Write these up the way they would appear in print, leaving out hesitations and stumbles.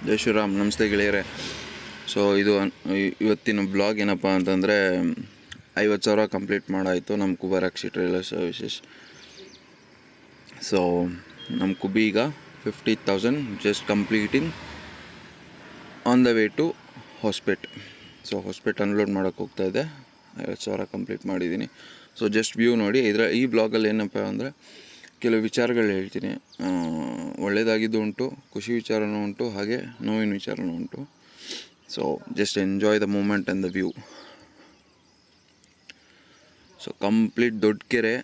ಜೈ ಶ್ರೀರಾಮ್. ನಮಸ್ತೆ ಗೆಳೆಯರೆ. ಸೊ ಇದು ಇವತ್ತಿನ ಬ್ಲಾಗ್ ಏನಪ್ಪ ಅಂತಂದರೆ 50,000 ಕಂಪ್ಲೀಟ್ ಮಾಡಾಯಿತು ನಮ್ಮ ಕುಬಾರಾಕ್ಷಿ ಟ್ರೇಲರ್ ಸರ್ವಿಸಸ್. ಸೊ ನಮ್ಮ ಕುಬಿ ಈಗ 50,000 just completing on the way to Hosapete. So Hosapete unload ಮಾಡೋಕ್ಕೆ ಹೋಗ್ತಾಯಿದ್ದೆ. 50,000 ಕಂಪ್ಲೀಟ್ ಮಾಡಿದ್ದೀನಿ. ಸೊ ಜಸ್ಟ್ ವ್ಯೂ ನೋಡಿ. ಈ ಬ್ಲಾಗಲ್ಲಿ ಏನಪ್ಪ ಅಂದರೆ ಕೆಲವು ವಿಚಾರಗಳು ಹೇಳ್ತೀನಿ. ಒಳ್ಳೆಯದಾಗಿದ್ದು ಉಂಟು, ಖುಷಿ ವಿಚಾರನೂ ಉಂಟು, ಹಾಗೆ ನೋವಿನ ವಿಚಾರನೂ ಉಂಟು. So just enjoy the moment and the view. So complete ದೊಡ್ಡ ಕೆರೆ,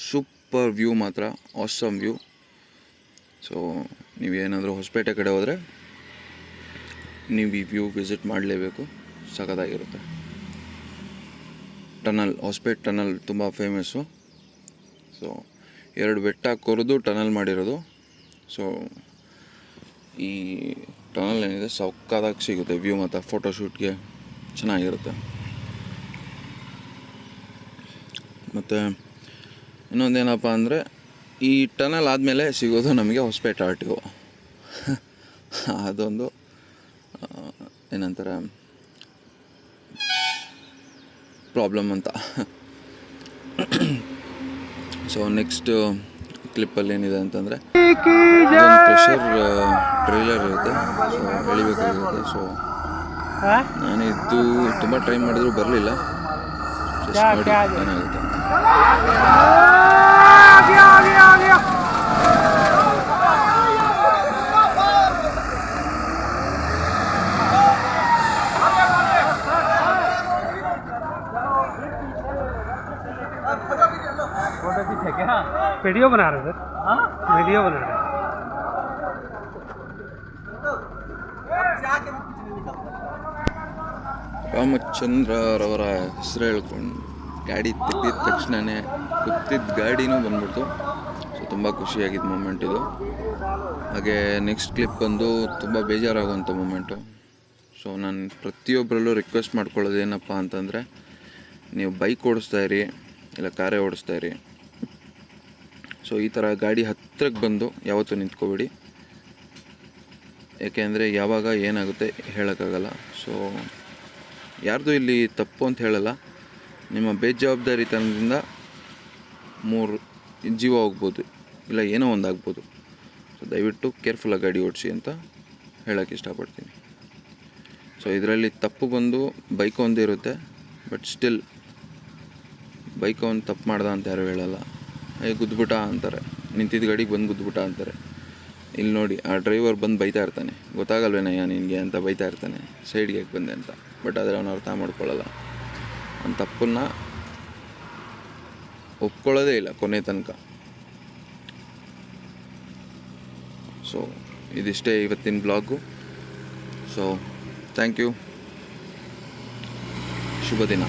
ಸೂಪರ್ ವ್ಯೂ, ಮಾತ್ರ ಆಸಮ್ ವ್ಯೂ. ಸೊ ನೀವೇನಾದರೂ ಹೊಸಪೇಟೆ ಕಡೆ ಹೋದರೆ ನೀವು ಈ ವ್ಯೂ ವಿಸಿಟ್ ಮಾಡಲೇಬೇಕು, ಸಖತ್ತಾಗಿರುತ್ತೆ. ಟನಲ್, ಹೊಸಪೇಟೆ ಟನಲ್ ತುಂಬ ಫೇಮಸ್ಸು. ಸೊ 2 ಬೆಟ್ಟ ಕೊರೆದು ಟನಲ್ ಮಾಡಿರೋದು. ಸೊ ಈ ಟನಲ್ ಏನಿದೆ ಸೌಕಾದಾಗಿ ಸಿಗುತ್ತೆ ವ್ಯೂ, ಮತ್ತು ಫೋಟೋಶೂಟ್ಗೆ ಚೆನ್ನಾಗಿರುತ್ತೆ. ಮತ್ತು ಇನ್ನೊಂದೇನಪ್ಪ ಅಂದರೆ ಈ ಟನಲ್ ಆದಮೇಲೆ ಸಿಗೋದು ನಮಗೆ ಹೊಸಪೇಟೆ RTO. ಅದೊಂದು ಏನಂತಾರೆ ಪ್ರಾಬ್ಲಮ್ ಅಂತ. ಸೊ ನೆಕ್ಸ್ಟ್ ಕ್ಲಿಪ್ಪಲ್ಲಿ ಏನಿದೆ ಅಂತಂದರೆ ಪ್ರೆಷರ್ ಟ್ರೈಲರ್ ಇರುತ್ತೆ. ಸೊ ಎಳಿಬೇಕಾಗಿರುತ್ತೆ. ಸೊ ನಾನಿದ್ದು ತುಂಬ ಟ್ರೈ ಮಾಡಿದ್ರು ಬರಲಿಲ್ಲ. ಜಸ್ಟ್ ನೋಡಿ ಏನಾಗುತ್ತೆ. वीडियो बना रहे सर. हाँ वीडियो बना रहे. ರಾಮಚಂದ್ರರವರ ಹೆಸರು ಹೇಳ್ಕೊಂಡು ಗಾಡಿ ತೆಗೆದಿದ ತಕ್ಷಣವೇ ಕೂತಿದ್ದ ಗಾಡಿನೂ ಬಂದ್ಬಿಡ್ತು. ಸೊ ತುಂಬ ಖುಷಿಯಾಗಿದ್ದ ಮೂಮೆಂಟ್ ಇದು. ಹಾಗೆ ನೆಕ್ಸ್ಟ್ ಕ್ಲಿಪ್ ಬಂದು ತುಂಬ ಬೇಜಾರಾಗುವಂಥ ಮೂಮೆಂಟು. ಸೊ ನಾನು ಪ್ರತಿಯೊಬ್ಬರಲ್ಲೂ ರಿಕ್ವೆಸ್ಟ್ ಮಾಡ್ಕೊಳ್ಳೋದು ಏನಪ್ಪ ಅಂತಂದರೆ, ನೀವು ಬೈಕ್ ಓಡಿಸ್ತಾಯಿರಿ ಇಲ್ಲ ಕಾರೇ ಓಡಿಸ್ತಾಯಿರಿ. ಸೊ ಈ ಥರ ಗಾಡಿ ಹತ್ತಿರಕ್ಕೆ ಬಂದು ಯಾವತ್ತೂ ನಿಂತ್ಕೋಬೇಡಿ. ಏಕೆಂದರೆ ಯಾವಾಗ ಏನಾಗುತ್ತೆ ಹೇಳೋಕ್ಕಾಗಲ್ಲ. ಸೊ ಯಾರ್ದು ಇಲ್ಲಿ ತಪ್ಪು ಅಂತ ಹೇಳಲ್ಲ, ನಿಮ್ಮ ಬೇಜವಾಬ್ದಾರಿತನದಿಂದ 3 ಜೀವ ಹೋಗ್ಬೋದು, ಇಲ್ಲ ಏನೋ ಒಂದು ಆಗ್ಬೋದು. ಸೊ ದಯವಿಟ್ಟು ಕೇರ್ಫುಲ್ಲಾಗಿ ಗಾಡಿ ಓಡಿಸಿ ಅಂತ ಹೇಳೋಕ್ಕೆ ಇಷ್ಟಪಡ್ತೀನಿ. ಸೊ ಇದರಲ್ಲಿ ತಪ್ಪು ಬಂದು ಬೈಕ್ ಒಂದು ಇರುತ್ತೆ, ಬಟ್ ಸ್ಟಿಲ್ ಬೈಕ್ ಒಂದು ತಪ್ಪು ಮಾಡ್ದ ಅಂತ ಯಾರು ಹೇಳಲ್ಲ. ಗುದ್ದುಬಿಟ್ಟ ಅಂತಾರೆ, ನಿಂತಿದ್ದ ಗಾಡಿಗೆ ಬಂದು ಗುದ್ದುಬಿಟ್ಟ ಅಂತಾರೆ. ಇಲ್ಲಿ ನೋಡಿ, ಆ ಡ್ರೈವರ್ ಬಂದು ಬೈತಾ ಇರ್ತಾನೆ, ಗೊತ್ತಾಗಲ್ವೇನಯ್ಯ ನಿನಗೆ ಅಂತ ಬೈತಾ ಇರ್ತಾನೆ, ಸೈಡ್ಗೆ ಯಾಕೆ ಬಂದೆ ಅಂತ. ಬಟ್ ಆದರೆ ಅವನು ಅರ್ಥ ಮಾಡ್ಕೊಳ್ಳಲ್ಲ. ಅವ್ನ ತಪ್ಪನ್ನು ಒಪ್ಕೊಳ್ಳೋದೇ ಇಲ್ಲ ಕೊನೆ ತನಕ. ಸೊ ಇದಿಷ್ಟೇ ಇವತ್ತಿನ ಬ್ಲಾಗು. So thank you. ಶುಭ ದಿನ.